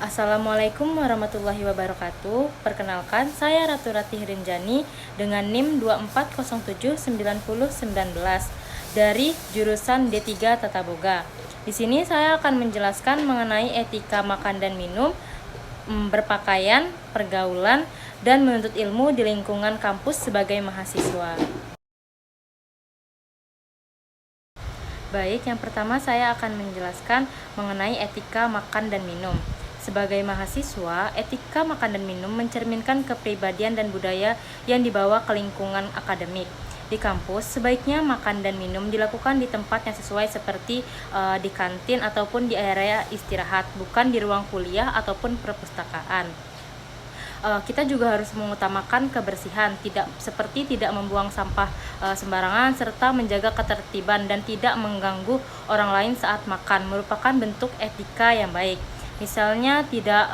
Assalamualaikum warahmatullahi wabarakatuh. Perkenalkan, saya Ratu Ratih Renjani dengan NIM 24079019 dari jurusan D3 Tata Boga. Di sini saya akan menjelaskan mengenai etika makan dan minum, berpakaian, pergaulan, dan menuntut ilmu di lingkungan kampus sebagai mahasiswa. Baik, yang pertama saya akan menjelaskan mengenai etika makan dan minum. Sebagai mahasiswa, etika makan dan minum mencerminkan kepribadian dan budaya yang dibawa ke lingkungan akademik. Di kampus, sebaiknya makan dan minum dilakukan di tempat yang sesuai seperti di kantin ataupun di area istirahat, bukan di ruang kuliah ataupun perpustakaan. Kita juga harus mengutamakan kebersihan, tidak membuang sampah sembarangan, serta menjaga ketertiban dan tidak mengganggu orang lain saat makan, merupakan bentuk etika yang baik. Misalnya tidak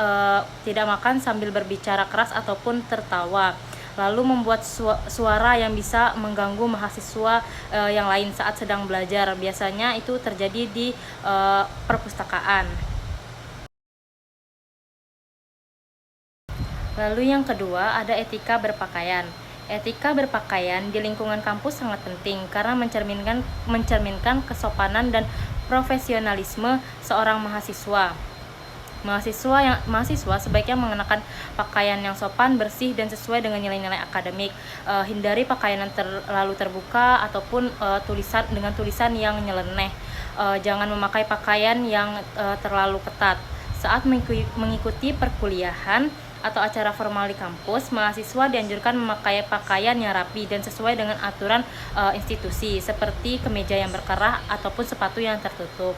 makan sambil berbicara keras ataupun tertawa, lalu membuat suara yang bisa mengganggu mahasiswa yang lain saat sedang belajar. Biasanya itu terjadi di perpustakaan. Lalu yang kedua, ada etika berpakaian. Etika berpakaian di lingkungan kampus sangat penting karena mencerminkan kesopanan dan profesionalisme seorang mahasiswa. Mahasiswa sebaiknya mengenakan pakaian yang sopan, bersih, dan sesuai dengan nilai-nilai akademik. Hindari pakaian yang terlalu terbuka ataupun tulisan yang nyeleneh. Jangan memakai pakaian yang terlalu ketat. Saat mengikuti perkuliahan atau acara formal di kampus, mahasiswa dianjurkan memakai pakaian yang rapi dan sesuai dengan aturan institusi, seperti kemeja yang berkerah ataupun sepatu yang tertutup.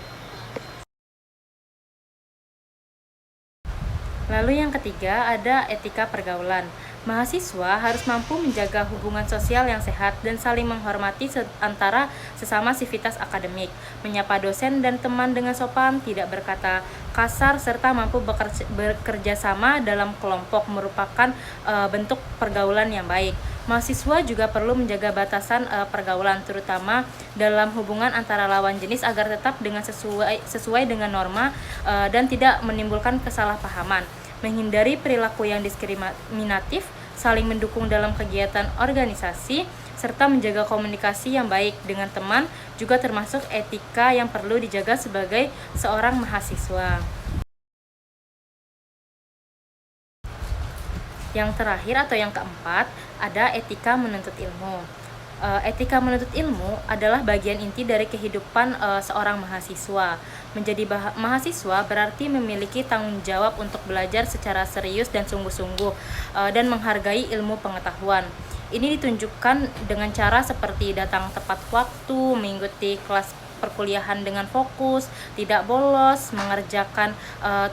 Lalu yang ketiga, ada etika pergaulan. Mahasiswa harus mampu menjaga hubungan sosial yang sehat dan saling menghormati antara sesama sivitas akademik, menyapa dosen dan teman dengan sopan, tidak berkata kasar, serta mampu bekerja sama dalam kelompok merupakan bentuk pergaulan yang baik. Mahasiswa juga perlu menjaga batasan pergaulan, terutama dalam hubungan antara lawan jenis agar tetap sesuai dengan norma dan tidak menimbulkan kesalahpahaman. Menghindari perilaku yang diskriminatif, saling mendukung dalam kegiatan organisasi, serta menjaga komunikasi yang baik dengan teman juga termasuk etika yang perlu dijaga sebagai seorang mahasiswa. Yang terakhir atau yang keempat, ada etika menuntut ilmu. Etika menuntut ilmu adalah bagian inti dari kehidupan seorang mahasiswa. Menjadi mahasiswa berarti memiliki tanggung jawab untuk belajar secara serius dan sungguh-sungguh dan menghargai ilmu pengetahuan. Ini ditunjukkan dengan cara seperti datang tepat waktu, mengikuti kelas perkuliahan dengan fokus, tidak bolos, mengerjakan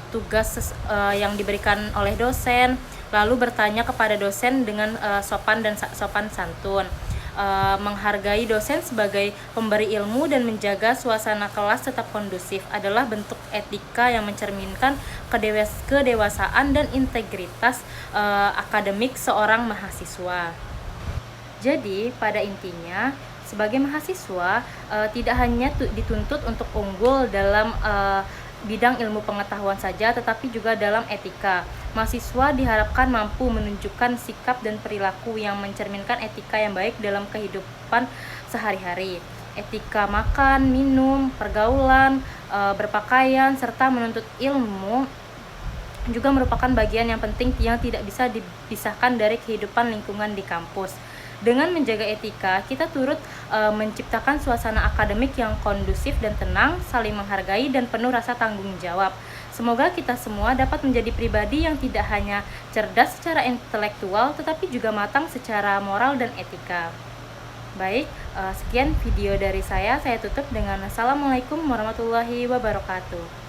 tugas yang diberikan oleh dosen, lalu bertanya kepada dosen dengan sopan santun. Menghargai dosen sebagai pemberi ilmu dan menjaga suasana kelas tetap kondusif adalah bentuk etika yang mencerminkan kedewasaan dan integritas akademik seorang mahasiswa. Jadi, pada intinya, sebagai mahasiswa tidak hanya dituntut untuk unggul dalam bidang ilmu pengetahuan saja, tetapi juga dalam etika. Mahasiswa diharapkan mampu menunjukkan sikap dan perilaku yang mencerminkan etika yang baik dalam kehidupan sehari-hari. Etika makan, minum, pergaulan, berpakaian, serta menuntut ilmu juga merupakan bagian yang penting yang tidak bisa dipisahkan dari kehidupan lingkungan di kampus. Dengan menjaga etika, kita turut menciptakan suasana akademik yang kondusif dan tenang, saling menghargai, dan penuh rasa tanggung jawab. Semoga kita semua dapat menjadi pribadi yang tidak hanya cerdas secara intelektual, tetapi juga matang secara moral dan etika. Baik, sekian video dari saya tutup dengan Assalamualaikum warahmatullahi wabarakatuh.